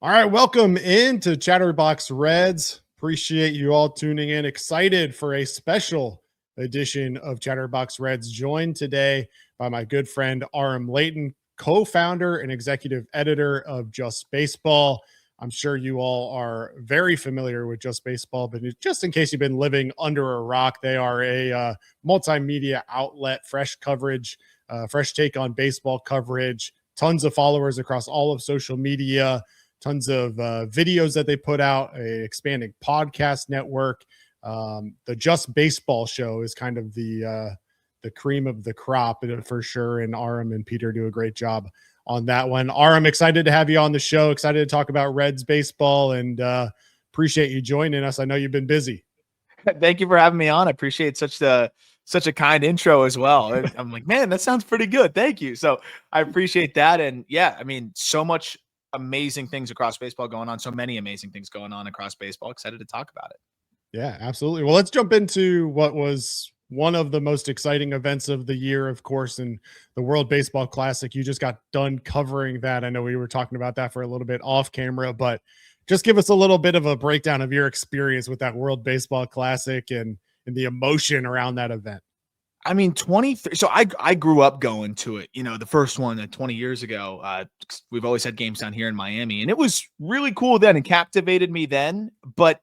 All right, welcome into Chatterbox Reds. Appreciate you all tuning in. Excited for a special edition of Chatterbox Reds. Joined today by my good friend Aram Leighton, co-founder and executive editor of Just Baseball. I'm sure you all are very familiar with Just Baseball, but just in case you've been living under a rock, they are a multimedia outlet, fresh coverage, fresh take on baseball coverage, tons of followers across all of social media, tons of videos that they put out, a expanding podcast network. The Just Baseball show is kind of the cream of the crop for sure. And Aram and Peter do a great job on that one. Aram, excited to have you on the show. Excited to talk about Reds baseball, and appreciate you joining us. I know you've been busy. Thank you for having me on. I appreciate such a kind intro as well. I'm like, man, that sounds pretty good. Thank you. So I appreciate that. And yeah, I mean, so much amazing things across baseball going on. So many amazing things going on across baseball. Excited to talk about it. Yeah, absolutely. Well, let's jump into what was one of the most exciting events of the year, of course, in the World Baseball Classic. You just got done covering that. I know we were talking about that for a little bit off camera, but just give us a little bit of a breakdown of your experience with that World Baseball Classic and the emotion around that event. I mean, 23. So I grew up going to it, the first one 20 years ago. We've always had games down here in Miami, and it was really cool then and captivated me then. But,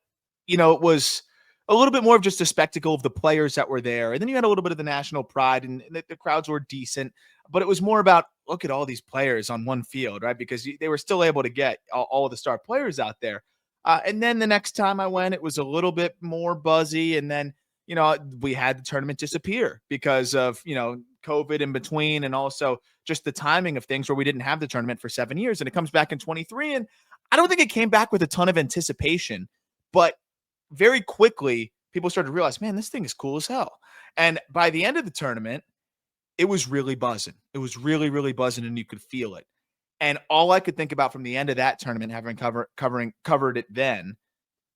it was a little bit more of just a spectacle of the players that were there. And then you had a little bit of the national pride, and the crowds were decent. But it was more about, look at all these players on one field, right? Because they were still able to get all of the star players out there. And then the next time I went, it was a little bit more buzzy. And then, we had the tournament disappear because of, COVID in between, and also just the timing of things where we didn't have the tournament for 7 years, and it comes back in 23. And I don't think it came back with a ton of anticipation, but very quickly people started to realize, man, this thing is cool as hell. And by the end of the tournament, it was really buzzing. It was really, really buzzing, and you could feel it. And all I could think about from the end of that tournament, having covered it then,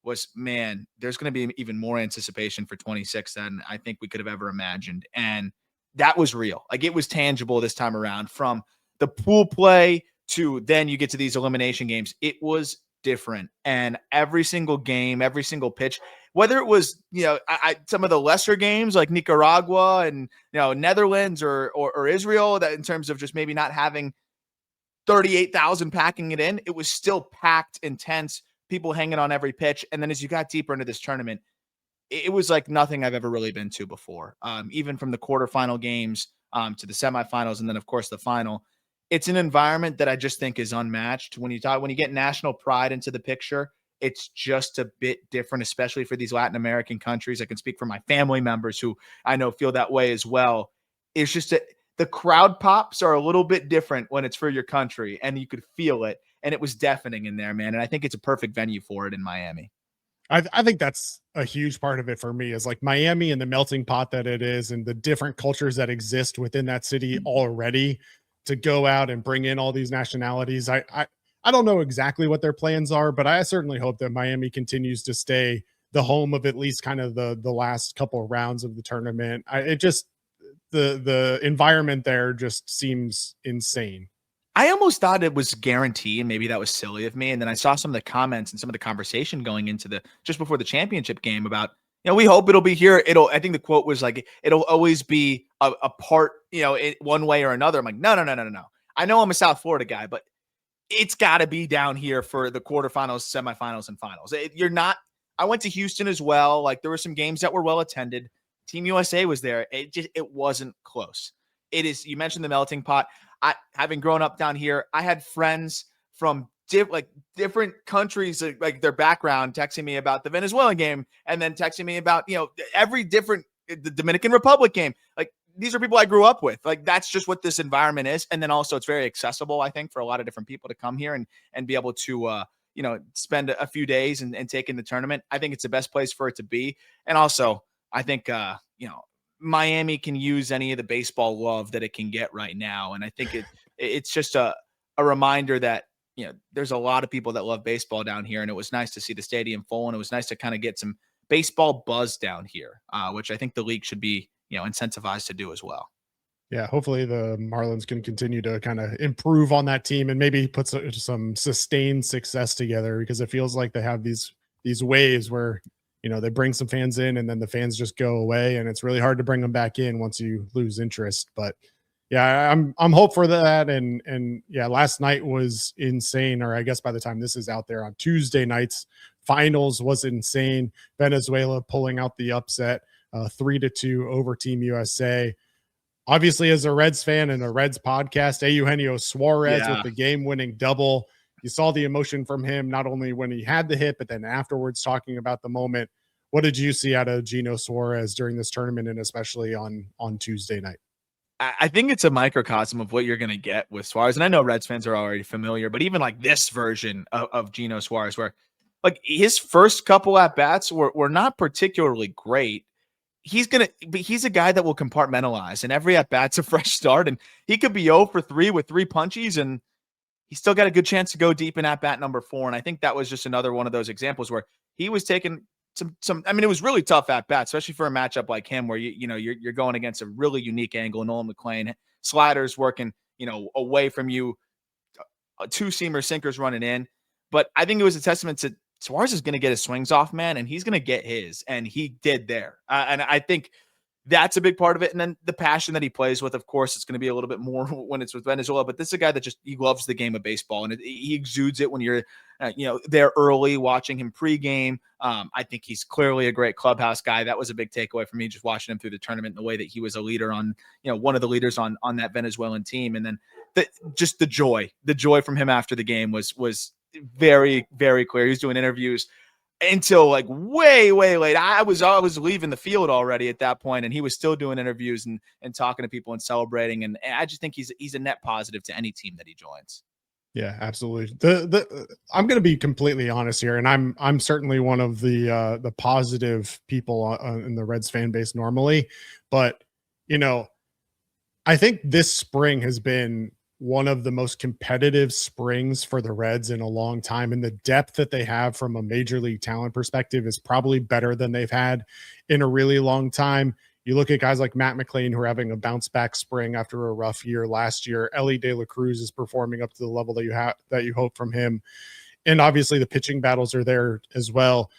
was, man, there's going to be even more anticipation for 26 than I think we could have ever imagined. And that was real. Like, it was tangible this time around. From the pool play to then you get to these elimination games, it was different. And every single game, every single pitch, whether it was, some of the lesser games like Nicaragua and, Netherlands or Israel, that in terms of just maybe not having 38,000 packing it in, it was still packed, intense, people hanging on every pitch. And then as you got deeper into this tournament, it was like nothing I've ever really been to before. Even from the quarterfinal games to the semifinals, and then of course the final, it's an environment that I just think is unmatched. When you get national pride into the picture, it's just a bit different, especially for these Latin American countries. I can speak for my family members who I know feel that way as well. It's just the crowd pops are a little bit different when it's for your country, and you could feel it. And it was deafening in there, man. And I think it's a perfect venue for it in Miami. I think that's a huge part of it for me, is like Miami and the melting pot that it is, and the different cultures that exist within that city already, to go out and bring in all these nationalities. I don't know exactly what their plans are, but I certainly hope that Miami continues to stay the home of at least kind of the last couple of rounds of the tournament. The environment there just seems insane. I almost thought it was guaranteed, and maybe that was silly of me. And then I saw some of the comments and some of the conversation going into just before the championship game about, we hope it'll be here. I think the quote was like, it'll always be a part, one way or another. I'm like, no. I know I'm a South Florida guy, but it's got to be down here for the quarterfinals, semifinals, and finals. I went to Houston as well. Like, there were some games that were well attended. Team USA was there. It wasn't close. You mentioned the melting pot. Having grown up down here, I had friends from different countries, like their background, texting me about the Venezuelan game, and then texting me about, every different, the Dominican Republic game. Like, these are people I grew up with. Like, that's just what this environment is. And then also it's very accessible, I think, for a lot of different people to come here and be able to, spend a few days and take in the tournament. I think it's the best place for it to be. And also, I think, Miami can use any of the baseball love that it can get right now. And I think it's just a reminder that, there's a lot of people that love baseball down here. And it was nice to see the stadium full, and it was nice to kind of get some baseball buzz down here, which I think the league should be, incentivized to do as well. Yeah, hopefully the Marlins can continue to kind of improve on that team and maybe put some sustained success together, because it feels like they have these waves where, they bring some fans in and then the fans just go away, and it's really hard to bring them back in once you lose interest. But yeah, I'm hopeful for that. And yeah, last night was insane, or I guess by the time this is out there on Tuesday night's finals was insane. Venezuela pulling out the upset, 3-2 over Team USA. Obviously, as a Reds fan and a Reds podcast, Eugenio Suarez with the game-winning double. You saw the emotion from him, not only when he had the hit, but then afterwards talking about the moment. What did you see out of Gino Suarez during this tournament, and especially on Tuesday night? I think it's a microcosm of what you're going to get with Suarez. And I know Reds fans are already familiar, but even like this version of Gino Suarez, where like his first couple at bats were not particularly great. He's a guy that will compartmentalize, and every at bat's a fresh start, and he could be 0 for 3 with 3 punchies, and he still got a good chance to go deep in at bat number 4. And I think that was just another one of those examples where he was taking some. I mean, it was really tough at bat, especially for a matchup like him, where you're going against a really unique angle. Nolan McLean sliders working away from you, 2-seamer sinkers running in. But I think it was a testament to Suarez is going to get his swings off, man, and he's going to get his, and he did there. And I think that's a big part of it. And then the passion that he plays with, of course, it's going to be a little bit more when it's with Venezuela, but this is a guy that he loves the game of baseball, and he exudes it when you're, there early watching him pregame. I think he's clearly a great clubhouse guy. That was a big takeaway for me, just watching him through the tournament and the way that he was a leader on, one of the leaders on that Venezuelan team. And then the joy from him after the game was very, very clear. He was doing interviews until like way, way late. I was leaving the field already at that point, and he was still doing interviews and talking to people and celebrating. And I just think he's a net positive to any team that he joins. Yeah, absolutely. I'm going to be completely honest here, and I'm certainly one of the positive people in the Reds fan base normally, but I think this spring has been one of the most competitive springs for the Reds in a long time. And the depth that they have from a major league talent perspective is probably better than they've had in a really long time. You look at guys like Matt McLean, who are having a bounce back spring after a rough year last year. Ellie De La Cruz is performing up to the level that you hope from him. And obviously the pitching battles are there as well.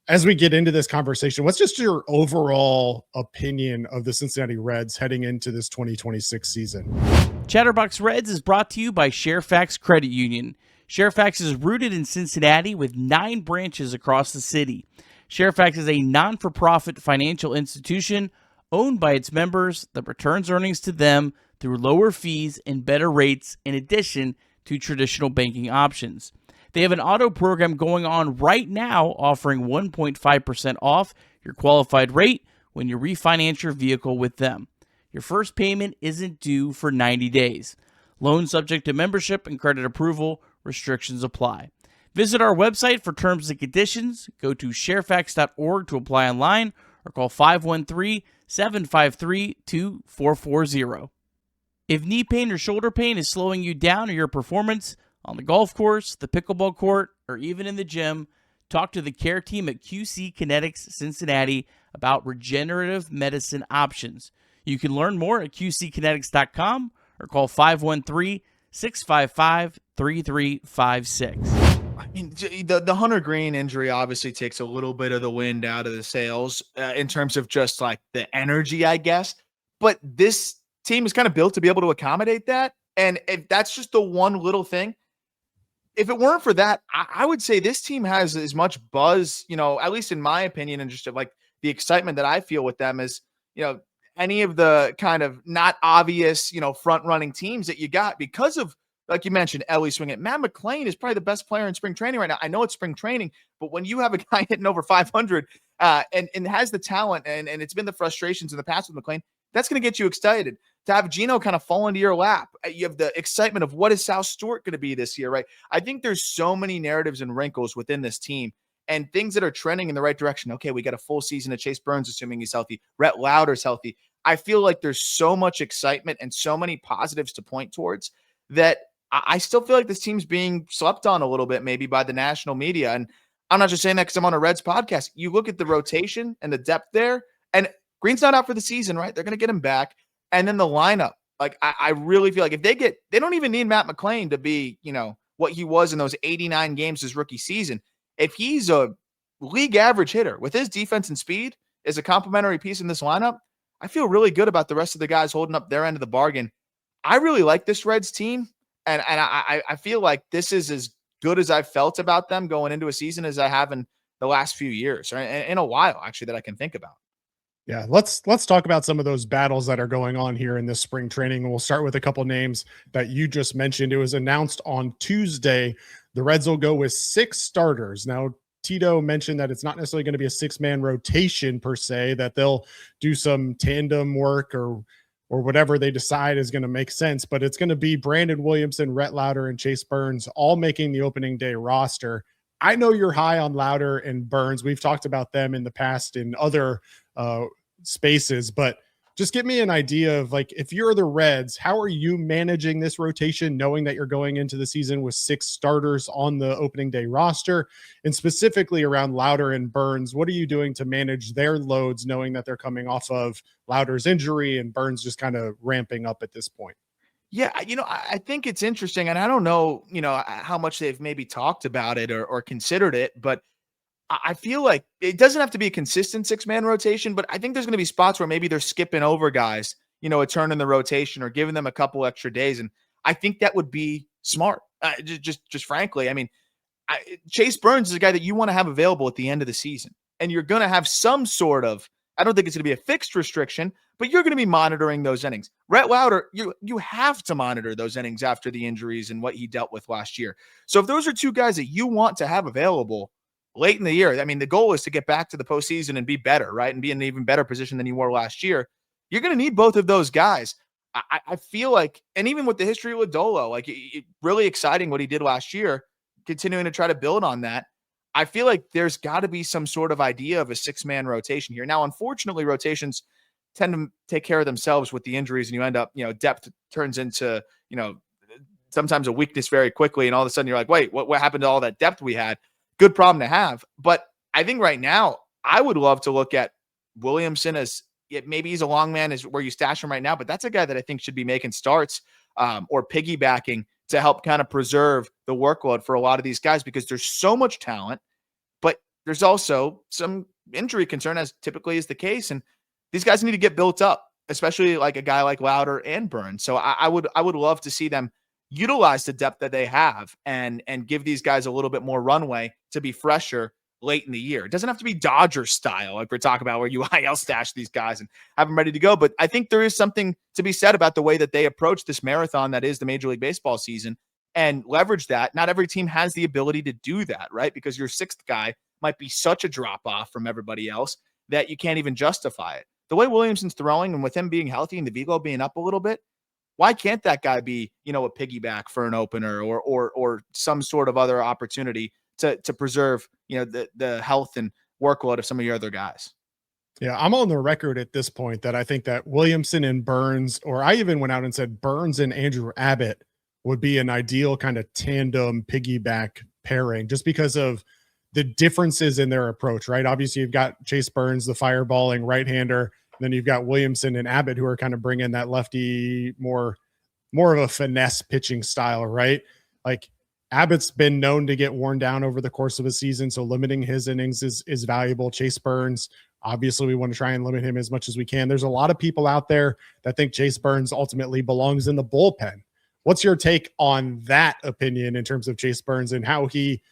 As we get into this conversation, what's just your overall opinion of the Cincinnati Reds heading into this 2026 season? Chatterbox Reds is brought to you by Sharefax Credit Union. Sharefax is rooted in Cincinnati with 9 branches across the city. Sharefax is a non-for-profit financial institution owned by its members that returns earnings to them through lower fees and better rates in addition to traditional banking options. They have an auto program going on right now offering 1.5% off your qualified rate when you refinance your vehicle with them. Your first payment isn't due for 90 days. Loan subject to membership and credit approval. Restrictions apply. Visit our website for terms and conditions. Go to sharefax.org to apply online or call 513-753-2440. If knee pain or shoulder pain is slowing you down or your performance on the golf course, the pickleball court, or even in the gym, talk to the care team at QC Kinetix Cincinnati about regenerative medicine options. You can learn more at qckinetix.com or call 513-655-3356. I mean, the Hunter Green injury obviously takes a little bit of the wind out of the sails in terms of just like the energy, I guess. But this team is kind of built to be able to accommodate that. And if that's just the one little thing, if it weren't for that, I would say this team has as much buzz, at least in my opinion, and just like the excitement that I feel with them is, any of the kind of not obvious, front running teams that you got because of, like you mentioned, Ellie swinging. Matt McLean is probably the best player in spring training right now. I know it's spring training, but when you have a guy hitting over 500 and has the talent, and it's been the frustrations in the past with McLean, that's going to get you excited. To have Gino kind of fall into your lap, you have the excitement of what is Sal Stewart going to be this year, right? I think there's so many narratives and wrinkles within this team and things that are trending in the right direction. Okay, we got a full season of Chase Burns, assuming he's healthy. Rhett Lauder's healthy. I feel like there's so much excitement and so many positives to point towards that I still feel like this team's being slept on a little bit maybe by the national media. And I'm not just saying that because I'm on a Reds podcast. You look at the rotation and the depth there, and Green's not out for the season, right? They're going to get him back. And then the lineup, like I really feel like if they don't even need Matt McClain to be, what he was in those 89 games his rookie season. If he's a league average hitter with his defense and speed as a complementary piece in this lineup, I feel really good about the rest of the guys holding up their end of the bargain. I really like this Reds team, and I feel like this is as good as I've felt about them going into a season as I have in the last few years, or in a while, actually, that I can think about. Yeah, let's talk about some of those battles that are going on here in this spring training. And we'll start with a couple names that you just mentioned. It was announced on Tuesday. The Reds will go with 6 starters. Now, Tito mentioned that it's not necessarily going to be a 6-man rotation per se, that they'll do some tandem work or whatever they decide is going to make sense, but it's going to be Brandon Williamson, Rhett Lauder, and Chase Burns all making the opening day roster. I know you're high on Lauder and Burns. We've talked about them in the past in other spaces, but just give me an idea of, like, if you're the Reds, how are you managing this rotation, knowing that you're going into the season with 6 starters on the opening day roster, and specifically around Lauder and Burns? What are you doing to manage their loads, knowing that they're coming off of Lauder's injury and Burns just kind of ramping up at this point? Yeah, I think it's interesting, and I don't know, how much they've maybe talked about it or considered it, but I feel like it doesn't have to be a consistent 6-man rotation, but I think there's going to be spots where maybe they're skipping over guys, a turn in the rotation or giving them a couple extra days. And I think that would be smart. Just frankly, I mean, Chase Burns is a guy that you want to have available at the end of the season. And you're going to have some sort of, I don't think it's going to be a fixed restriction, but you're going to be monitoring those innings. Rhett Lauder, you have to monitor those innings after the injuries and what he dealt with last year. So if those are 2 guys that you want to have available late in the year, I mean, the goal is to get back to the postseason and be better, right? And be in an even better position than you were last year. You're going to need both of those guys. I feel like, and even with the history of Lodolo, like, really exciting what he did last year, continuing to try to build on that. I feel like there's got to be some sort of idea of a 6-man rotation here. Now, unfortunately, rotations tend to take care of themselves with the injuries, and you end up, depth turns into, sometimes a weakness very quickly. And all of a sudden you're like, wait, what happened to all that depth we had? Good problem to have. But I think right now, I would love to look at Williamson as, maybe he's a long man is where you stash him right now, but that's a guy that I think should be making starts or piggybacking to help kind of preserve the workload for a lot of these guys, because there's so much talent, but there's also some injury concern, as typically is the case. And these guys need to get built up, especially like a guy like Lauder and Burns. So I would love to see them utilize the depth that they have and give these guys a little bit more runway to be fresher late in the year. It doesn't have to be Dodgers style, like we're talking about, where you IL stash these guys and have them ready to go. But I think there is something to be said about the way that they approach this marathon that is the Major League Baseball season and leverage that. Not every team has the ability to do that, right? Because your 6th guy might be such a drop off from everybody else that you can't even justify it. The way Williamson's throwing, and with him being healthy and the velo being up a little bit, why can't that guy be, a piggyback for an opener or some sort of other opportunity to preserve, the health and workload of some of your other guys? Yeah, I'm on the record at this point that I think that Williamson and Burns, or I even went out and said Burns and Andrew Abbott would be an ideal kind of tandem piggyback pairing, just because of the differences in their approach, right? Obviously, you've got Chase Burns, the fireballing right-hander. Then you've got Williamson and Abbott, who are kind of bringing that lefty, more of a finesse pitching style, right? Like, Abbott's been known to get worn down over the course of a season, so limiting his innings is valuable. Chase Burns, obviously, we want to try and limit him as much as we can. There's a lot of people out there that think Chase Burns ultimately belongs in the bullpen. What's your take on that opinion in terms of Chase Burns and how he,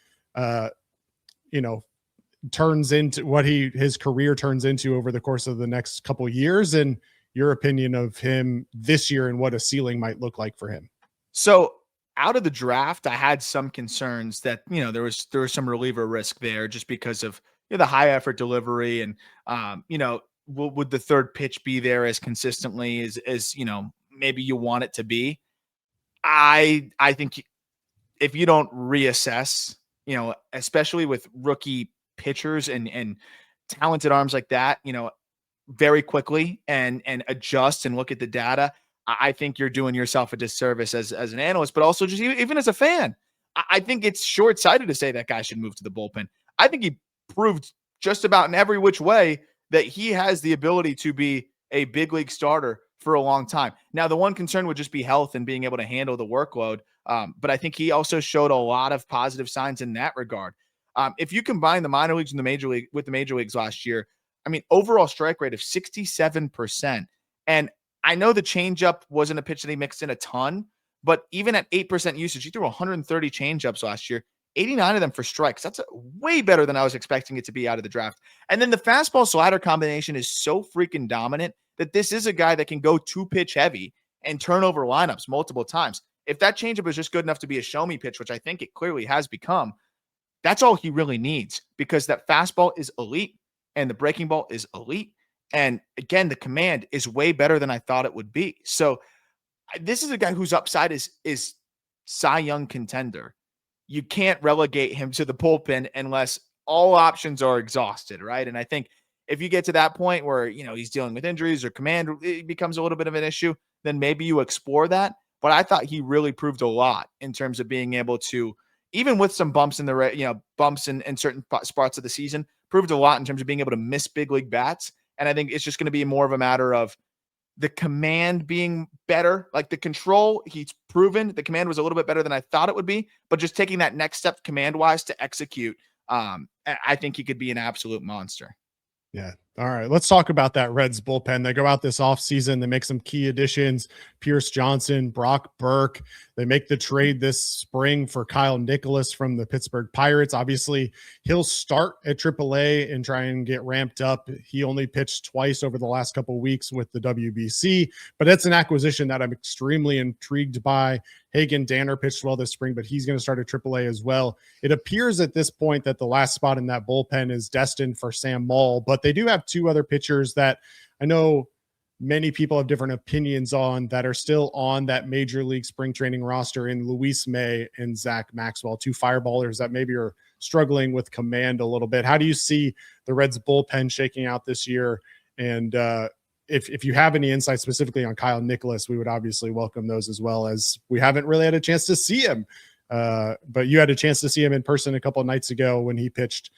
turns into what his career turns into over the course of the next couple of years, and your opinion of him this year and what a ceiling might look like for him? So out of the draft, I had some concerns that, there was some reliever risk there just because of the high effort delivery and, would the third pitch be there as consistently as maybe you want it to be? I think if you don't reassess, especially with rookie pitchers and talented arms like that, very quickly and adjust and look at the data, I think you're doing yourself a disservice as an analyst, but also just even as a fan. I think it's short-sighted to say that guy should move to the bullpen. I think he proved just about in every which way that he has the ability to be a big league starter for a long time. Now, the one concern would just be health and being able to handle the workload. But I think he also showed a lot of positive signs in that regard. If you combine the minor leagues and the major league with the major leagues last year, I mean, overall strike rate of 67%. And I know the changeup wasn't a pitch that he mixed in a ton, but even at 8% usage, he threw 130 changeups last year, 89 of them for strikes. That's way better than I was expecting it to be out of the draft. And then the fastball slider combination is so freaking dominant that this is a guy that can go 2-pitch heavy and turn over lineups multiple times. If that changeup is just good enough to be a show me pitch, which I think it clearly has become, that's all he really needs, because that fastball is elite and the breaking ball is elite. And again, the command is way better than I thought it would be. So this is a guy whose upside is Cy Young contender. You can't relegate him to the bullpen unless all options are exhausted, right? And I think if you get to that point where, he's dealing with injuries or command, it becomes a little bit of an issue, then maybe you explore that. But I thought he really proved a lot in terms of being able to, even with some bumps in the, bumps in certain spots of the season, proved a lot in terms of being able to miss big league bats. And I think it's just going to be more of a matter of the command being better. Like the control, he's proven the command was a little bit better than I thought it would be, but just taking that next step command wise to execute, I think he could be an absolute monster. Yeah. All right. Let's talk about that Reds bullpen. They go out this offseason. They make some key additions: Pierce Johnson, Brock Burke. They make the trade this spring for Kyle Nicholas from the Pittsburgh Pirates. Obviously, he'll start at AAA and try and get ramped up. He only pitched twice over the last couple of weeks with the WBC, but it's an acquisition that I'm extremely intrigued by. Hagen Danner pitched well this spring, but he's going to start at AAA as well. It appears at this point that the last spot in that bullpen is destined for Sam Moll, but they do have two other pitchers that I know many people have different opinions on that are still on that major league spring training roster in Luis May and Zach Maxwell, two fireballers that maybe are struggling with command a little bit. How do you see the Reds bullpen shaking out this year? And if you have any insight specifically on Kyle Nicholas, we would obviously welcome those, as well, as we haven't really had a chance to see him. But you had a chance to see him in person a couple of nights ago when he pitched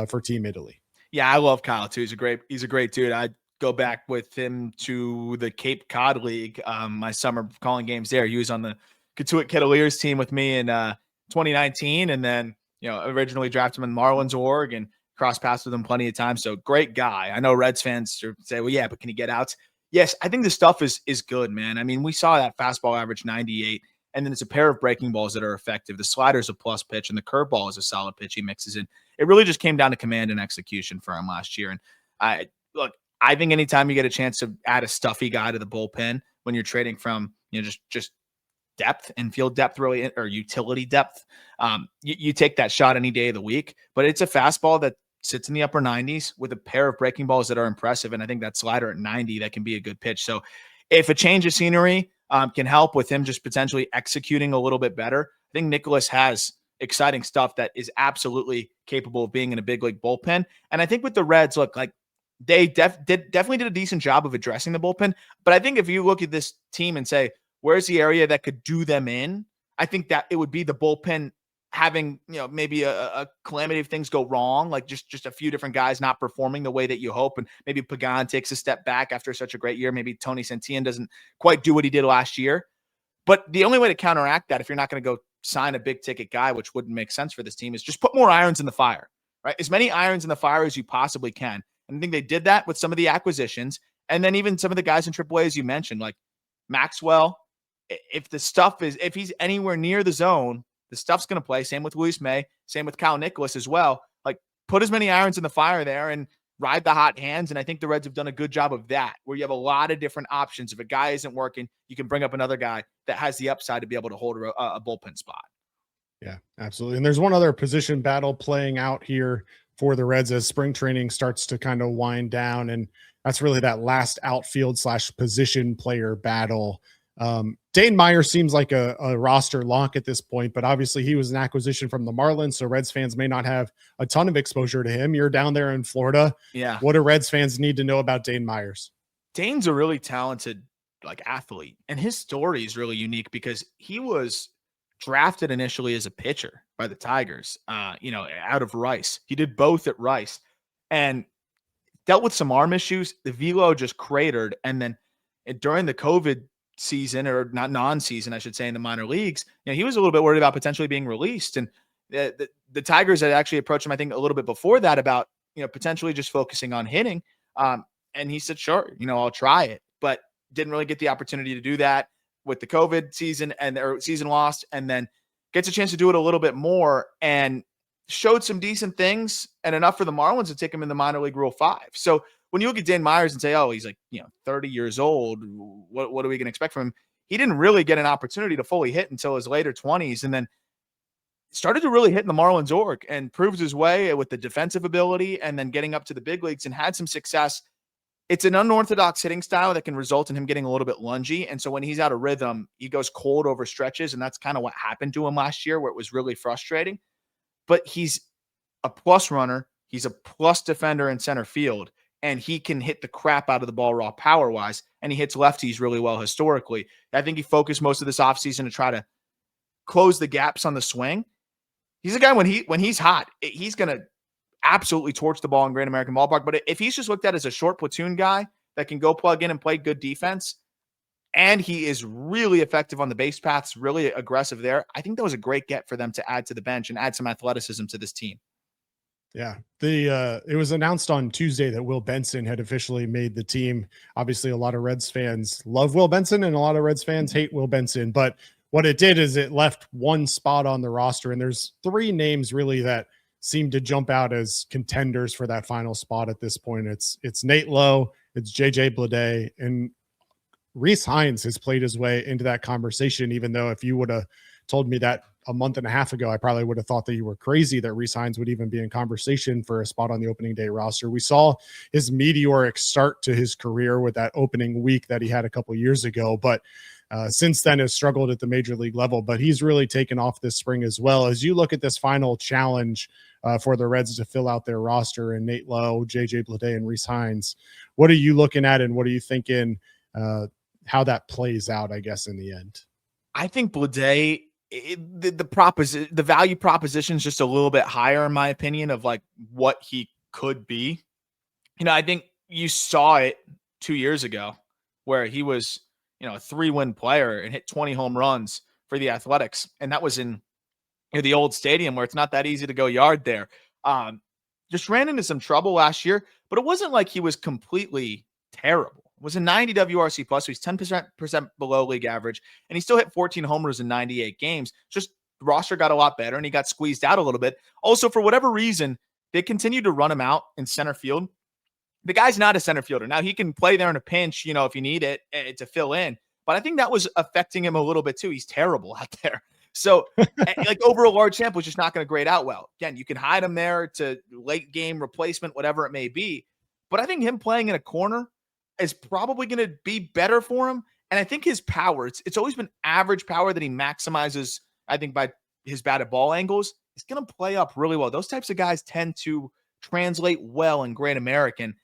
for Team Italy. Yeah, I love Kyle too. He's a great dude. I go back with him to the Cape Cod League, my summer calling games there. He was on the Katuitt Kettleers team with me in 2019, and then originally drafted him in Marlins org and crossed paths with him plenty of times. So great guy. I know Reds fans say, well, yeah, but can he get outs? Yes, I think the stuff is good, man. I mean, we saw that fastball average 98, and then it's a pair of breaking balls that are effective. The slider's a plus pitch, and the curveball is a solid pitch he mixes in. It really just came down to command and execution for him last year. And I think anytime you get a chance to add a stuffy guy to the bullpen when you're trading from, just depth and field depth, really, or utility depth, you take that shot any day of the week. But it's a fastball that sits in the upper 90s with a pair of breaking balls that are impressive. And I think that slider at 90, that can be a good pitch. So if a change of scenery can help with him just potentially executing a little bit better, I think Nicholas has exciting stuff that is absolutely capable of being in a big league bullpen. And I think with the Reds, look, like they definitely did a decent job of addressing the bullpen. But I think if you look at this team and say, where's the area that could do them in? I think that it would be the bullpen having, maybe a calamity if things go wrong, like just a few different guys not performing the way that you hope. And maybe Pagan takes a step back after such a great year. Maybe Tony Santillan doesn't quite do what he did last year. But the only way to counteract that, if you're not going to go sign a big ticket guy, which wouldn't make sense for this team, is just put more irons in the fire, right? As many irons in the fire as you possibly can. And I think they did that with some of the acquisitions. And then even some of the guys in AAA, as you mentioned, like Maxwell, if he's anywhere near the zone, the stuff's going to play. Same with Luis May, same with Kyle Nicholas as well. Like, put as many irons in the fire there and ride the hot hands. And I think the Reds have done a good job of that, where you have a lot of different options. If a guy isn't working, you can bring up another guy that has the upside to be able to hold a bullpen spot. Yeah, absolutely. And there's one other position battle playing out here for the Reds as spring training starts to kind of wind down. And that's really that last outfield / position player battle. Dane Meyer seems like a roster lock at this point, but obviously he was an acquisition from the Marlins, so Reds fans may not have a ton of exposure to him. You're down there in Florida. Yeah. What do Reds fans need to know about Dane Myers? Dane's a really talented athlete, and his story is really unique because he was drafted initially as a pitcher by the Tigers, out of Rice. He did both at Rice and dealt with some arm issues. The velo just cratered, and then during the COVID season, or not non-season, I should say, in the minor leagues, he was a little bit worried about potentially being released. And the Tigers had actually approached him, I think, a little bit before that about, potentially just focusing on hitting. And he said, sure, I'll try it, but didn't really get the opportunity to do that with the COVID season or season lost, and then gets a chance to do it a little bit more and showed some decent things and enough for the Marlins to take him in the minor league Rule 5. So when you look at Dan Myers and say, oh, he's like, 30 years old, what are we going to expect from him? He didn't really get an opportunity to fully hit until his later 20s, and then started to really hit in the Marlins org and proved his way with the defensive ability, and then getting up to the big leagues and had some success. It's an unorthodox hitting style that can result in him getting a little bit lungy. And so when he's out of rhythm, he goes cold over stretches. And that's kind of what happened to him last year, where it was really frustrating. But he's a plus runner. He's a plus defender in center field. And he can hit the crap out of the ball raw power-wise. And he hits lefties really well historically. I think he focused most of this offseason to try to close the gaps on the swing. He's a guy, when he's hot, he's going to absolutely torch the ball in Great American Ballpark. But if he's just looked at as a short platoon guy that can go plug in and play good defense, and he is really effective on the base paths, really aggressive there, I think that was a great get for them to add to the bench and add some athleticism to this team. Yeah. It was announced on Tuesday that Will Benson had officially made the team. Obviously, a lot of Reds fans love Will Benson and a lot of Reds fans hate Will Benson. But what it did is it left one spot on the roster, and there's 3 names really that seem to jump out as contenders for that final spot at this point. It's Nate Lowe, it's JJ Bleday, and Rhys Hines has played his way into that conversation, even though if you would have told me that a month and a half ago, I probably would have thought that you were crazy that Rhys Hines would even be in conversation for a spot on the opening day roster. We saw his meteoric start to his career with that opening week that he had a couple years ago, but since then has struggled at the major league level. But he's really taken off this spring as well. As you look at this final challenge for the Reds to fill out their roster, and Nate Lowe, JJ Bleday, and Rhys Hines, what are you looking at, and what are you thinking how that plays out, I guess, in the end? I think Bleday, the value proposition is just a little bit higher, in my opinion, of like what he could be. I think you saw it 2 years ago where he was, a 3-win player and hit 20 home runs for the Athletics. And that was in the old stadium where it's not that easy to go yard there. Just ran into some trouble last year, but it wasn't like he was completely terrible. It was a 90 WRC plus, so he's 10% below league average, and he still hit 14 homers in 98 games. Just the roster got a lot better, and he got squeezed out a little bit. Also, for whatever reason, they continued to run him out in center field. The guy's not a center fielder. Now, he can play there in a pinch, if you need it to fill in. But I think that was affecting him a little bit too. He's terrible out there. So, like, over a large sample, it's just not going to grade out well. Again, you can hide him there to late game replacement, whatever it may be. But I think him playing in a corner is probably going to be better for him. And I think his power, it's always been average power that he maximizes, I think, by his batted ball angles. He's going to play up really well. Those types of guys tend to translate well in Great American.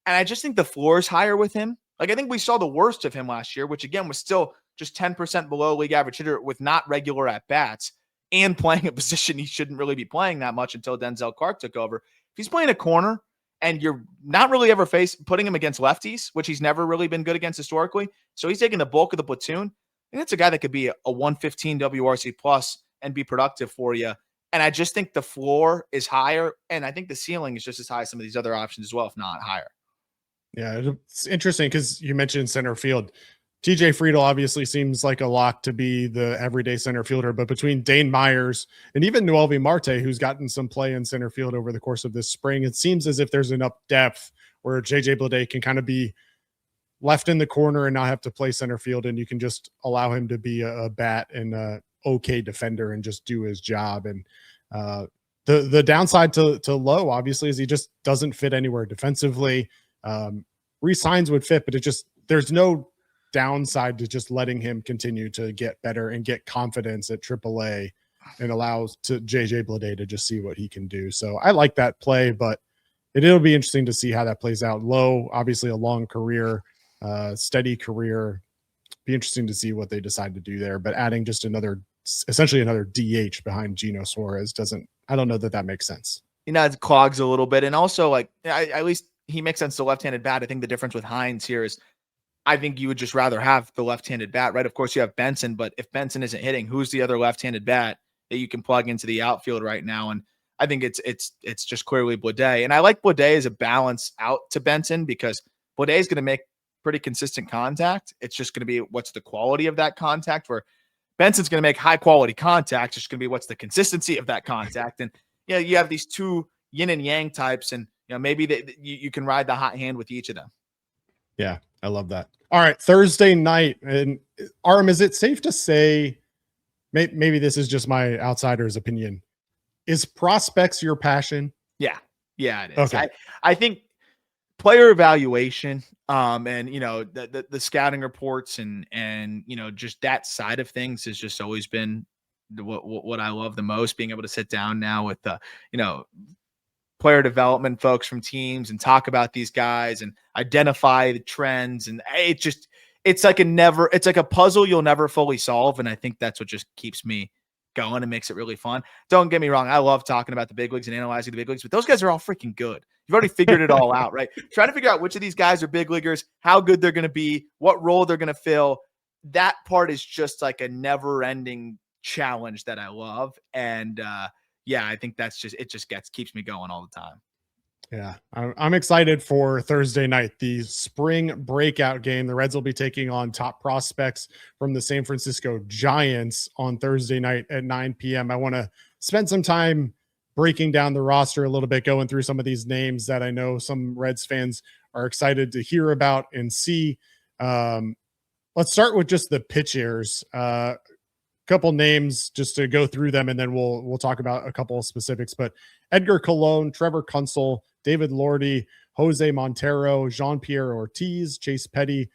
And I just think the floor is higher with him. Like, I think we saw the worst of him last year, which again was still just 10% below league average hitter with not regular at bats and playing a position he shouldn't really be playing that much until Denzel Clark took over. If he's playing a corner and you're not really ever putting him against lefties, which he's never really been good against historically, so he's taking the bulk of the platoon, I think that's a guy that could be a 115 WRC plus and be productive for you. And I just think the floor is higher, and I think the ceiling is just as high as some of these other options as well, if not higher. Yeah, it's interesting because you mentioned center field. TJ Friedel obviously seems like a lock to be the everyday center fielder, but between Dane Myers and even Noelvi Marte, who's gotten some play in center field over the course of this spring, it seems as if there's enough depth where JJ Bleday can kind of be left in the corner and not have to play center field, and you can just allow him to be a bat and a okay defender and just do his job. And the downside to Lowe, obviously, is he just doesn't fit anywhere defensively. Rhys Hines would fit, but there's no downside to just letting him continue to get better and get confidence at AAA and allows to JJ Bleday to just see what he can do. So I like that play, but it'll be interesting to see how that plays out. Lowe, obviously a long career, steady career. Be interesting to see what they decide to do there, but adding just essentially another DH behind Gino Suarez I don't know that makes sense. It clogs a little bit. And also, like, at least he makes sense to left-handed bat. I think the difference with Hines here is I think you would just rather have the left-handed bat, right? Of course, you have Benson, but if Benson isn't hitting, who's the other left-handed bat that you can plug into the outfield right now? And I think it's just clearly Bleday. And I like Bleday as a balance out to Benson because Bleday is going to make pretty consistent contact. It's just going to be what's the quality of that contact, where Benson's going to make high quality contact. It's just going to be what's the consistency of that contact. And you have these two yin and yang types, and maybe you can ride the hot hand with each of them. Yeah, I love that. All right, Thursday night. And Aram, is it safe to say, maybe this is just my outsider's opinion, is prospects your passion? Yeah, it is. Okay. I think player evaluation, and the scouting reports and just that side of things has just always been what I love the most. Being able to sit down now with the player development folks from teams and talk about these guys and identify the trends, and it's like a puzzle you'll never fully solve. And I think that's what just keeps me going and makes it really fun. Don't get me wrong, I love talking about the big leagues and analyzing the big leagues, but those guys are all freaking good. You've already figured it all out, right? Trying to figure out which of these guys are big leaguers, how good they're going to be, what role they're going to fill. That part is just like a never-ending challenge that I love. And I think keeps me going all the time. Yeah, I'm excited for Thursday night, the spring breakout game. The Reds will be taking on top prospects from the San Francisco Giants on Thursday night at 9 p.m. I want to spend some time breaking down the roster a little bit, going through some of these names that I know some Reds fans are excited to hear about and see. Let's start with just the pitchers. Couple names just to go through them, and then we'll talk about a couple of specifics. But Edgar Colon, Trevor Kunsel, David Lordy, Jose Montero, Jean-Pierre Ortiz, Chase Petty,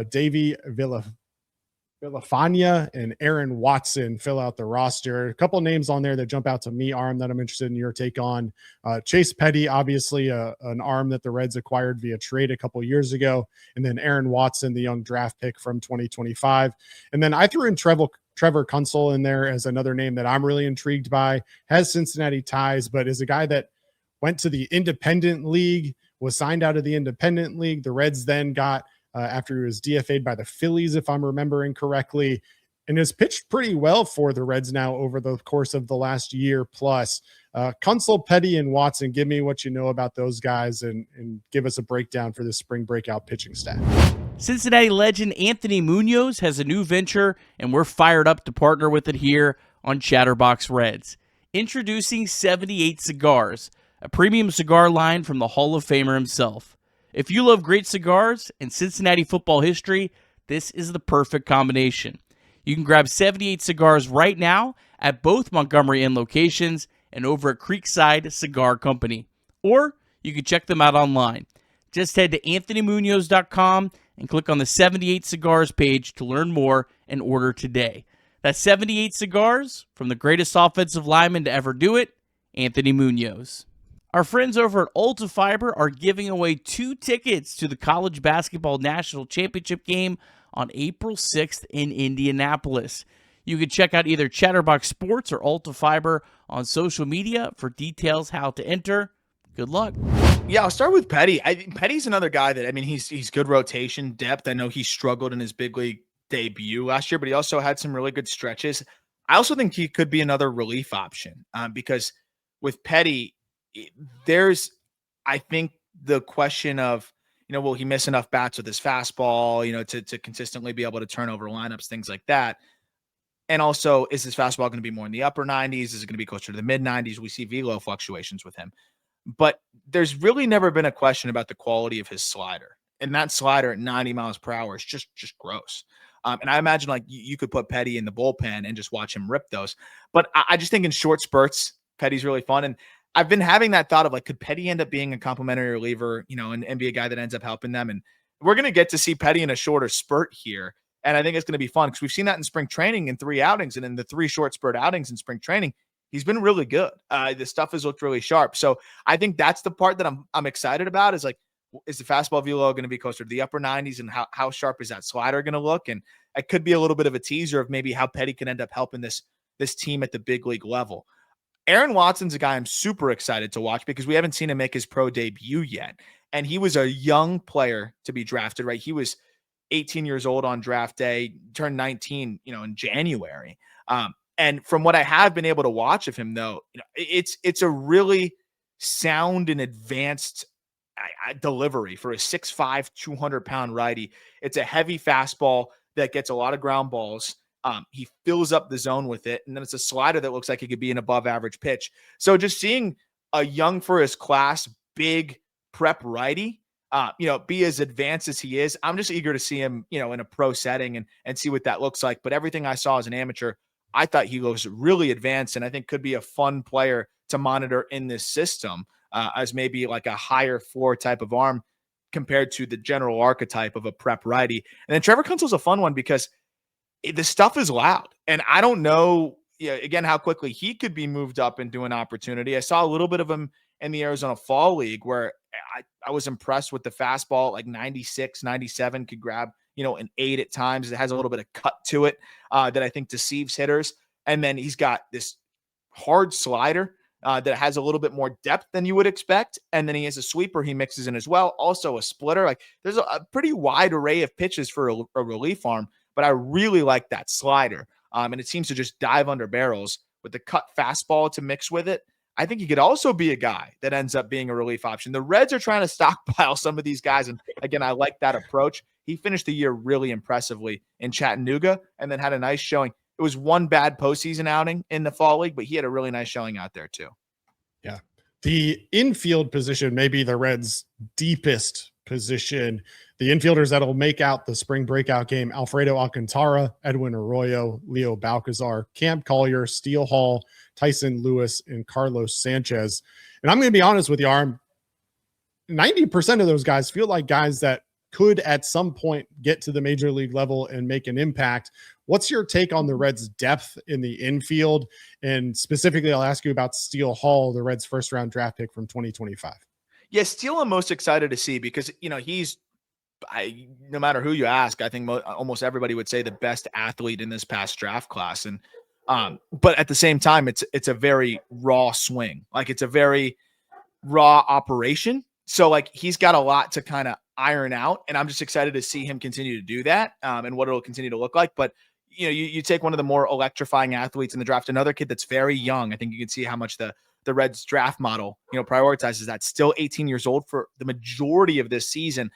Davey Villafania, and Aaron Watson fill out the roster. A couple names on there that jump out to me, Aram, that I'm interested in your take on. Chase Petty, obviously an arm that the Reds acquired via trade a couple years ago, and then Aaron Watson, the young draft pick from 2025. And then I threw in Trevor Kunsel in there as another name that I'm really intrigued by. Has Cincinnati ties, but is a guy that went to the independent league, was signed out of the independent league. The Reds then got, after he was DFA'd by the Phillies, if I'm remembering correctly, and has pitched pretty well for the Reds now over the course of the last year plus. Kunsel, Petty, and Watson, give me what you know about those guys and give us a breakdown for this spring breakout pitching staff. Cincinnati legend Anthony Munoz has a new venture, and we're fired up to partner with it here on Chatterbox Reds. Introducing 78 Cigars, a premium cigar line from the Hall of Famer himself. If you love great cigars and Cincinnati football history, this is the perfect combination. You can grab 78 cigars right now at both Montgomery Inn locations and over at Creekside Cigar Company. Or you can check them out online. Just head to anthonymunoz.com and click on the 78 Cigars page to learn more and order today. That's 78 Cigars from the greatest offensive lineman to ever do it, Anthony Munoz. Our friends over at Ulta Fiber are giving away 2 tickets to the College Basketball National Championship game on April 6th in Indianapolis. You can check out either Chatterbox Sports or Ulta Fiber on social media for details how to enter. Good luck. Yeah, I'll start with Petty. I think Petty's another guy that, he's good rotation depth. I know he struggled in his big league debut last year, but he also had some really good stretches. I also think he could be another relief option because with Petty, there's, I think, the question of, will he miss enough bats with his fastball, to consistently be able to turn over lineups, things like that. And also, is his fastball going to be more in the upper 90s? Is it going to be closer to the mid 90s? We see velo fluctuations with him. But there's really never been a question about the quality of his slider. And that slider at 90 miles per hour is just gross. And I imagine you could put Petty in the bullpen and just watch him rip those. But I just think in short spurts, Petty's really fun. And I've been having that thought of could Petty end up being a complimentary reliever, and be a guy that ends up helping them? And we're going to get to see Petty in a shorter spurt here. And I think it's going to be fun because we've seen that in spring training in 3 outings. And in the 3 short spurt outings in spring training, he's been really good. The stuff has looked really sharp. So I think that's the part that I'm excited about is is the fastball velo going to be closer to the upper 90s, and how sharp is that slider going to look? And it could be a little bit of a teaser of maybe how Petty can end up helping this team at the big league level. Aaron Watson's a guy I'm super excited to watch because we haven't seen him make his pro debut yet. And he was a young player to be drafted, right? He was 18 years old on draft day, turned 19, in January. And from what I have been able to watch of him, though, it's a really sound and advanced delivery for a 6'5", 200-pound righty. It's a heavy fastball that gets a lot of ground balls. He fills up the zone with it, and then it's a slider that looks like it could be an above-average pitch. So just seeing a young for his class, big prep righty, be as advanced as he is, I'm just eager to see him, in a pro setting and see what that looks like. But everything I saw as an amateur, I thought he was really advanced, and I think could be a fun player to monitor in this system as maybe like a higher floor type of arm compared to the general archetype of a prep righty. And then Trevor Kunzel's a fun one because the stuff is loud, and I don't know, again, how quickly he could be moved up into an opportunity. I saw a little bit of him in the Arizona Fall League where I was impressed with the fastball, like 96, 97, could grab, an 8 at times. It has a little bit of cut to it that I think deceives hitters. And then he's got this hard slider that has a little bit more depth than you would expect. And then he has a sweeper he mixes in as well. Also a splitter. Like there's a pretty wide array of pitches for a relief arm, but I really like that slider. And it seems to just dive under barrels with the cut fastball to mix with it. I think he could also be a guy that ends up being a relief option. The Reds are trying to stockpile some of these guys. And again, I like that approach. He finished the year really impressively in Chattanooga and then had a nice showing. It was one bad postseason outing in the Fall League, but he had a really nice showing out there too. Yeah. The infield position may be the Reds' deepest position. The infielders that'll make out the spring breakout game: Alfredo Alcantara, Edwin Arroyo, Leo Balcazar, Cam Collier, Steele Hall, Tyson Lewis, and Carlos Sanchez. And I'm going to be honest with you, Aram, 90% of those guys feel like guys that could at some point get to the major league level and make an impact. What's your take on the Reds' depth in the infield? And specifically, I'll ask you about Steele Hall, the Reds' first-round draft pick from 2025. Yeah, Steele I'm most excited to see because, he's, no matter who you ask, I think almost everybody would say the best athlete in this past draft class. And but at the same time, it's a very raw swing. Like it's a very raw operation. So like he's got a lot to kind of iron out, and I'm just excited to see him continue to do that and what it'll continue to look like. But you take one of the more electrifying athletes in the draft, another kid that's very young. I think you can see how much the Reds draft model, prioritizes that. Still 18 years old for the majority of this season.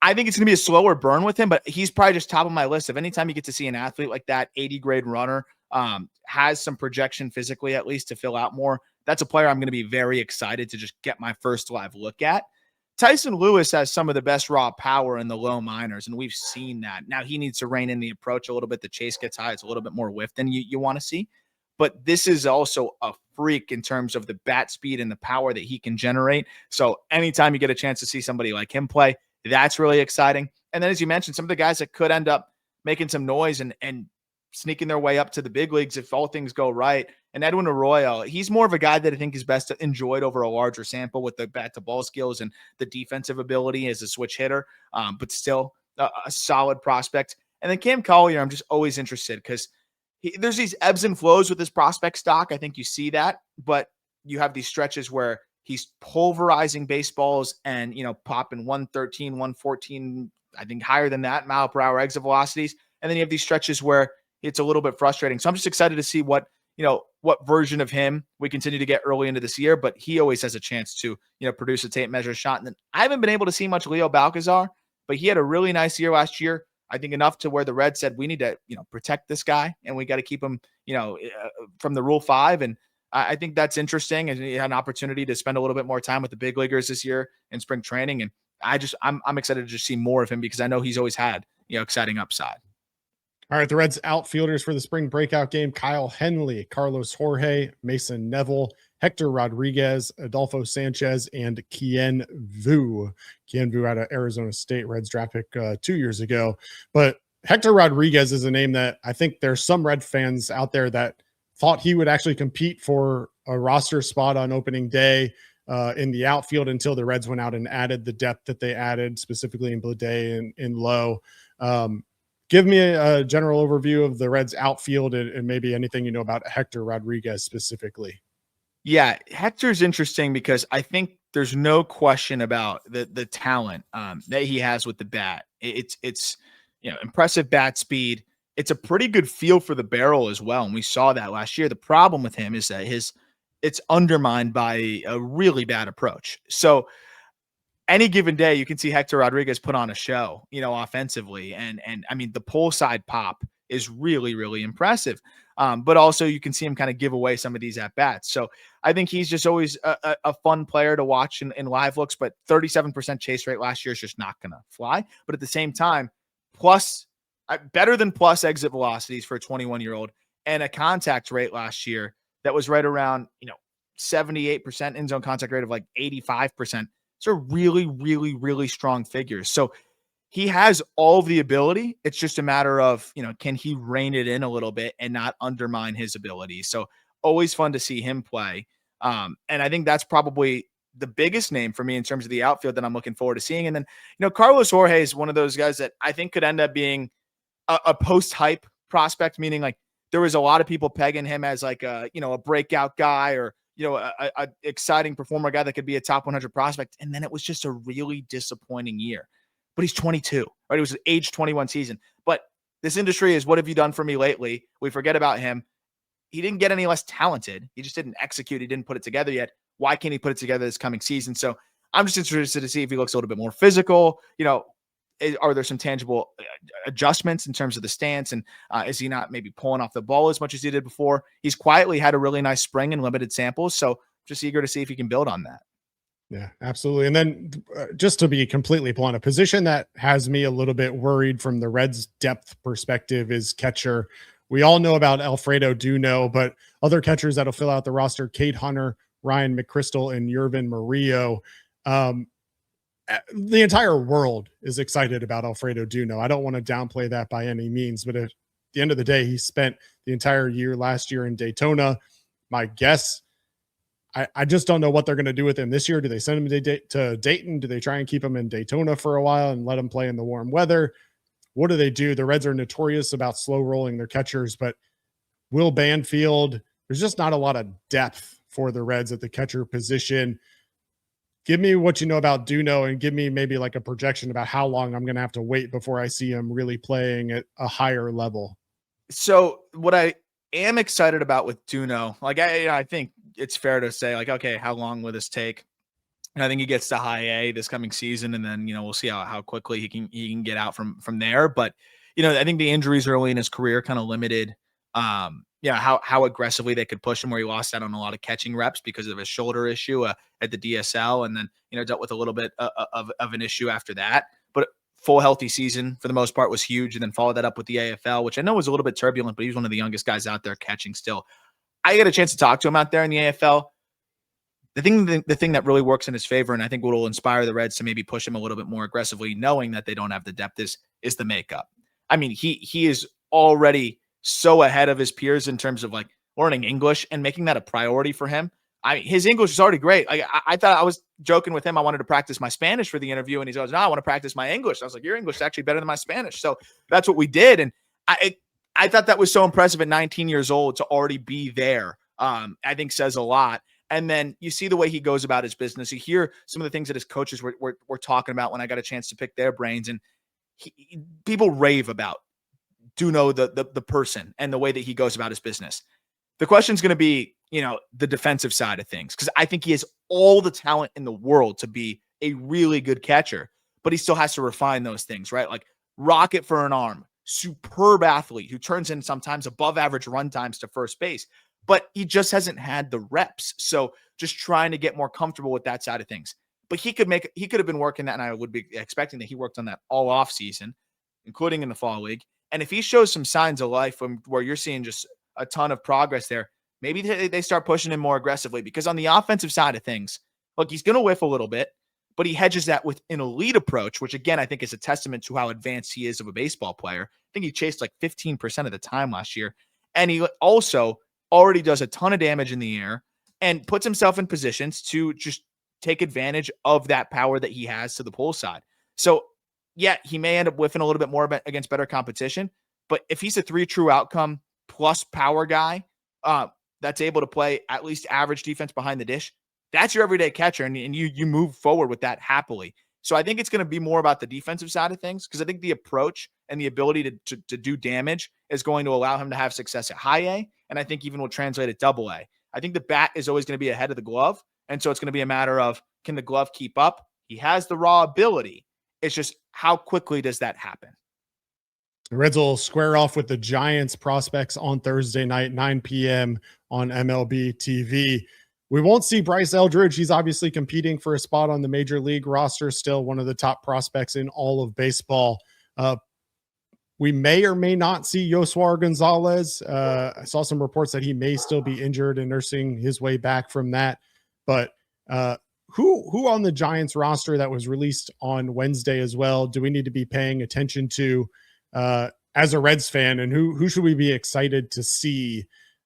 I think it's going to be a slower burn with him, but he's probably just top of my list of anytime you get to see an athlete like that, 80 grade runner, has some projection physically, at least to fill out more. That's a player I'm going to be very excited to just get my first live look at. Tyson Lewis has some of the best raw power in the low minors, and we've seen that. Now he needs to rein in the approach a little bit. The chase gets high. It's a little bit more whiff than you want to see. But this is also a freak in terms of the bat speed and the power that he can generate. So anytime you get a chance to see somebody like him play, that's really exciting. And then, as you mentioned, some of the guys that could end up making some noise and sneaking their way up to the big leagues if all things go right. And Edwin Arroyo, he's more of a guy that I think is best enjoyed over a larger sample with the bat to ball skills and the defensive ability as a switch hitter, but still a solid prospect. And then Cam Collier, I'm just always interested because there's these ebbs and flows with his prospect stock. I think you see that, but you have these stretches where he's pulverizing baseballs and, popping 113, 114, I think higher than that mile per hour exit velocities. And then you have these stretches where it's a little bit frustrating. So I'm just excited to see what version of him we continue to get early into this year, but he always has a chance to, produce a tape measure shot. And then I haven't been able to see much Leo Balcazar, but he had a really nice year last year. I think enough to where the Reds said, we need to, protect this guy and we got to keep him, from the Rule 5. And I think that's interesting. And he had an opportunity to spend a little bit more time with the big leaguers this year in spring training. And I'm excited to just see more of him because I know he's always had, exciting upside. All right, the Reds outfielders for the spring breakout game: Kyle Henley, Carlos Jorge, Mason Neville, Hector Rodriguez, Adolfo Sanchez, and Kien Vu. Kien Vu out of Arizona State, Reds draft pick 2 years ago. But Hector Rodriguez is a name that I think there's some Red fans out there that thought he would actually compete for a roster spot on opening day in the outfield until the Reds went out and added the depth that they added, specifically in Bleday and in Lowe. Give me a general overview of the Reds outfield and maybe anything you know about Hector Rodriguez specifically. Yeah, Hector's interesting because I think there's no question about the talent that he has with the bat. It's impressive bat speed. It's a pretty good feel for the barrel as well. And we saw that last year. The problem with him is that it's undermined by a really bad approach. So any given day, you can see Hector Rodriguez put on a show, offensively. And I mean, the pull side pop is really, really impressive. But also you can see him kind of give away some of these at bats. So I think he's just always a fun player to watch in live looks, but 37% chase rate last year is just not going to fly. But at the same time, better than plus exit velocities for a 21-year-old, and a contact rate last year that was right around, 78% in zone contact rate of like 85%. These are really, really, really strong figures. So he has all the ability. It's just a matter of, can he rein it in a little bit and not undermine his ability? So always fun to see him play. And I think that's probably the biggest name for me in terms of the outfield that I'm looking forward to seeing. And then, Carlos Jorge is one of those guys that I think could end up being a post-hype prospect, meaning like there was a lot of people pegging him as like a breakout guy or, a exciting performer guy that could be a top 100 prospect. And then it was just a really disappointing year. But he's 22, right? It was an age 21 season. But this industry is, what have you done for me lately? We forget about him. He didn't get any less talented. He just didn't execute. He didn't put it together yet. Why can't he put it together this coming season? So I'm just interested to see if he looks a little bit more physical. Are there some tangible adjustments in terms of the stance? And is he not maybe pulling off the ball as much as he did before? He's quietly had a really nice spring in limited samples. So just eager to see if he can build on that. Yeah, absolutely. And then just to be completely blunt, a position that has me a little bit worried from the Reds depth perspective is catcher. We all know about Alfredo Duno, but other catchers that'll fill out the roster, Cade Hunter, Ryan McChrystal, and Yervin Murillo. The entire world is excited about Alfredo Duno. I don't want to downplay that by any means, but at the end of the day, he spent the entire year last year in Daytona. My guess, I just don't know what they're going to do with him this year. Do they send him to Dayton? Do they try and keep him in Daytona for a while and let him play in the warm weather? What do they do? The Reds are notorious about slow rolling their catchers, but Will Banfield, there's just not a lot of depth for the Reds at the catcher position. Give me what you know about Duno and give me maybe like a projection about how long I'm going to have to wait before I see him really playing at a higher level. So what I am excited about with Duno, like I think it's fair to say like, okay, how long will this take? And I think he gets to high A this coming season. And then, we'll see how quickly he can get out from there. But, I think the injuries early in his career kind of limited, how aggressively they could push him, where he lost out on a lot of catching reps because of his shoulder issue at the DSL. And then, dealt with a little bit of an issue after that. But full healthy season for the most part was huge. And then followed that up with the AFL, which I know was a little bit turbulent, but he was one of the youngest guys out there catching still. I get a chance to talk to him out there in the AFL. The thing that really works in his favor, and I think what will inspire the Reds to maybe push him a little bit more aggressively, knowing that they don't have the depth, is the makeup. I mean, he is already so ahead of his peers in terms of like learning English and making that a priority for him. His English is already great. I thought, I was joking with him, I wanted to practice my Spanish for the interview, and he goes, "No, I want to practice my English." I was like, "Your English is actually better than my Spanish." So that's what we did, and I thought that was so impressive at 19 years old to already be there. I think says a lot. And then you see the way he goes about his business. You hear some of the things that his coaches were talking about when I got a chance to pick their brains, and people rave about Duno, the person, and the way that he goes about his business. The question is going to be, the defensive side of things, because I think he has all the talent in the world to be a really good catcher, but he still has to refine those things, right? Like rocket for an arm, superb athlete who turns in sometimes above average run times to first base, but he just hasn't had the reps. So just trying to get more comfortable with that side of things. But he could have been working that, and I would be expecting that he worked on that all off season, including in the fall league. And if he shows some signs of life where you're seeing just a ton of progress there, maybe they start pushing him more aggressively, because on the offensive side of things, look, he's going to whiff a little bit, but he hedges that with an elite approach, which again, I think is a testament to how advanced he is of a baseball player. I think he chased like 15% of the time last year. And he also already does a ton of damage in the air and puts himself in positions to just take advantage of that power that he has to the pull side. So yeah, he may end up whiffing a little bit more against better competition, but if he's a 3 true outcome plus power guy, that's able to play at least average defense behind the dish, that's your everyday catcher. And you move forward with that happily. So I think it's going to be more about the defensive side of things, because I think the approach and the ability to do damage is going to allow him to have success at high A, and I think even will translate at double A. I think the bat is always going to be ahead of the glove, and so it's going to be a matter of, can the glove keep up? He has the raw ability. It's just, how quickly does that happen? The Reds will square off with the Giants prospects on Thursday night, 9 p.m. on MLB TV. We won't see Bryce Eldridge. He's obviously competing for a spot on the major league roster, still one of the top prospects in all of baseball. We may or may not see Yoswar Gonzalez. I saw some reports that he may still be injured and nursing his way back from that. But who on the Giants roster that was released on Wednesday as well do we need to be paying attention to as a Reds fan, and who should we be excited to see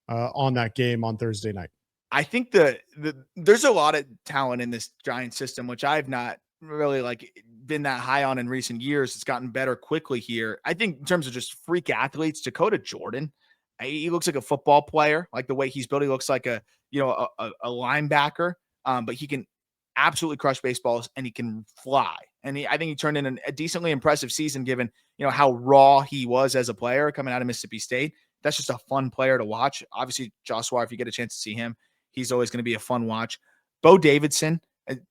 on that game on Thursday night? I think there's a lot of talent in this Giants system, which I've not really been that high on in recent years. It's gotten better quickly here. I think in terms of just freak athletes, Dakota Jordan, he looks like a football player, like the way he's built. He looks like a linebacker, but he can absolutely crush baseballs and he can fly. And I think he turned in a decently impressive season, given, how raw he was as a player coming out of Mississippi State. That's just a fun player to watch. Obviously, Joshua, if you get a chance to see him, he's always going to be a fun watch. Bo Davidson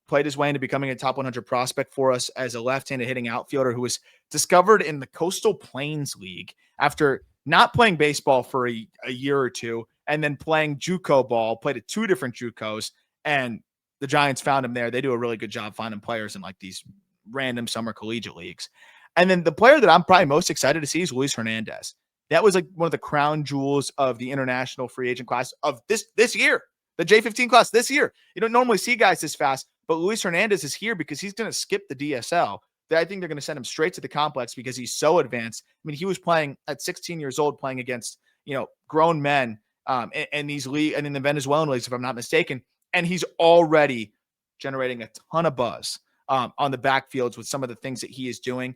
played his way into becoming a top 100 prospect for us as a left-handed hitting outfielder who was discovered in the Coastal Plains League after not playing baseball for a year or two, and then playing JUCO ball, played at 2 different JUCOs, and the Giants found him there. They do a really good job finding players in these random summer collegiate leagues. And then the player that I'm probably most excited to see is Luis Hernandez. That was one of the crown jewels of the international free agent class of this year, the J15 class this year. You don't normally see guys this fast, but Luis Hernandez is here because he's going to skip the DSL. I think they're going to send him straight to the complex because he's so advanced. I mean, he was playing at 16 years old, playing against, grown men in these leagues and in the Venezuelan leagues, if I'm not mistaken. And he's already generating a ton of buzz on the backfields with some of the things that he is doing.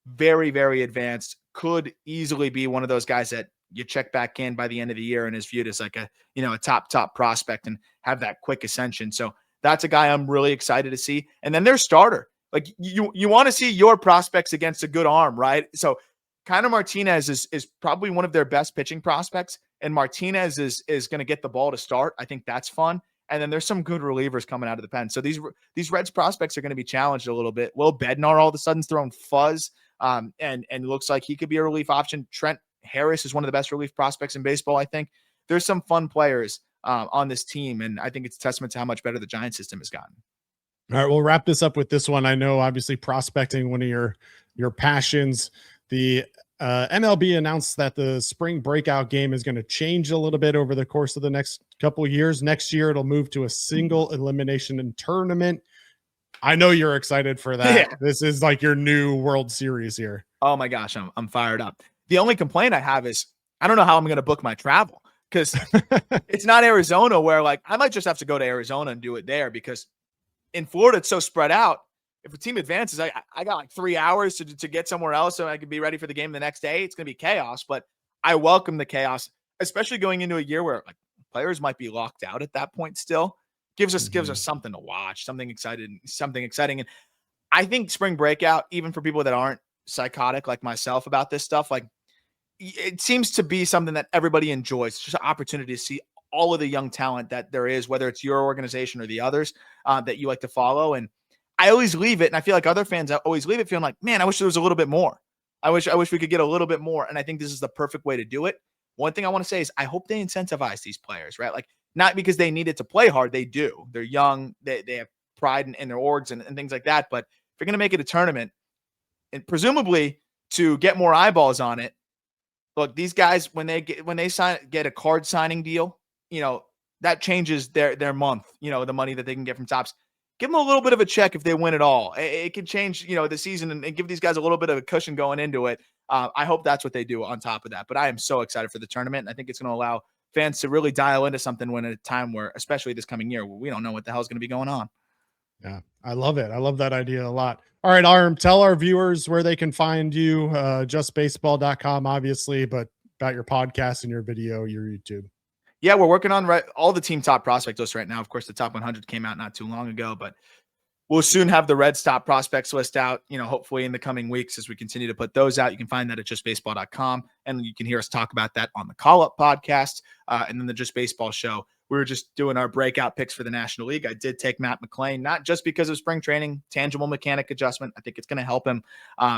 Very, very advanced. Could easily be one of those guys that you check back in by the end of the year and is viewed as a top prospect and have that quick ascension. So that's a guy I'm really excited to see. And then their starter. You want to see your prospects against a good arm, right? So Kiner Martinez is probably one of their best pitching prospects, and Martinez is going to get the ball to start. I think that's fun. And then there's some good relievers coming out of the pen. So these Reds prospects are going to be challenged a little bit. Will Bednar all of a sudden's throwing fuzz, and looks like he could be a relief option. Trent Harris is one of the best relief prospects in baseball, I think. There's some fun players on this team, and I think it's a testament to how much better the Giant system has gotten. All right, we'll wrap this up with this one. I know, obviously, prospecting, one of your passions. The MLB announced that the Spring Breakout game is going to change a little bit over the course of the next couple of years. Next year, it'll move to a single elimination and tournament. I know you're excited for that. Yeah. This is like your new World Series here. Oh my gosh, I'm fired up. The only complaint I have is I don't know how I'm going to book my travel, because it's not Arizona, where I might just have to go to Arizona and do it there, because in Florida it's so spread out. If a team advances, I got 3 hours to get somewhere else so I could be ready for the game the next day. It's going to be chaos, but I welcome the chaos, especially going into a year where players might be locked out at that point still. Gives us something to watch, something exciting. And I think Spring Breakout, even for people that aren't psychotic like myself about this stuff, it seems to be something that everybody enjoys. It's just an opportunity to see all of the young talent that there is, whether it's your organization or the others that you like to follow. And I always leave it, and I feel like other fans always leave it feeling like, man, I wish there was a little bit more. I wish we could get a little bit more. And I think this is the perfect way to do it. One thing I want to say is I hope they incentivize these players, right? Not because they need it to play hard. They do. They're young. They have pride in their orgs and things like that. But if you're going to make it a tournament, and presumably to get more eyeballs on it, look, these guys, when they get a card signing deal, that changes their month, the money that they can get from Topps. Give them a little bit of a check if they win it all. It can change, the season and give these guys a little bit of a cushion going into it. I hope that's what they do on top of that. But I am so excited for the tournament. And I think it's going to allow fans to really dial into something when at a time where, especially this coming year, where we don't know what the hell is going to be going on. Yeah, I love it. I love that idea a lot. All right, Aram, tell our viewers where they can find you, justbaseball.com, obviously, but about your podcast and your video, your YouTube. Yeah, we're working on all the team top prospect lists right now. Of course, the top 100 came out not too long ago, but we'll soon have the Reds top prospects list out, hopefully in the coming weeks as we continue to put those out. You can find that at justbaseball.com, and you can hear us talk about that on the Call Up podcast and then the Just Baseball show. We were just doing our breakout picks for the National League. I did take Matt McClain, not just because of spring training, tangible mechanic adjustment. I think it's going to help him.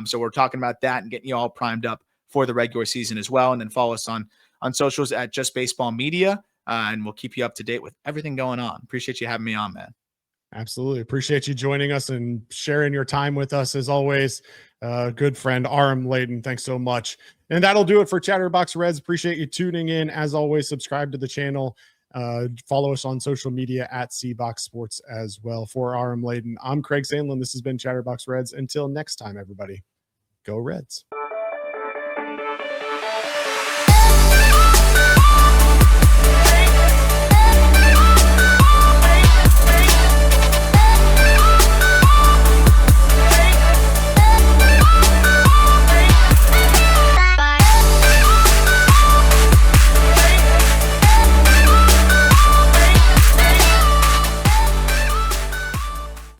So we're talking about that and getting you all primed up for the regular season as well. And then follow us on socials at Just Baseball Media, and we'll keep you up to date with everything going on. Appreciate you having me on, man. Absolutely. Appreciate you joining us and sharing your time with us as always. Good friend, Aram Leighton. Thanks so much. And that'll do it for Chatterbox Reds. Appreciate you tuning in. As always, subscribe to the channel. Follow us on social media at CBox Sports as well. For Aram Leighton, I'm Craig Sandlin. This has been Chatterbox Reds. Until next time, everybody, go Reds.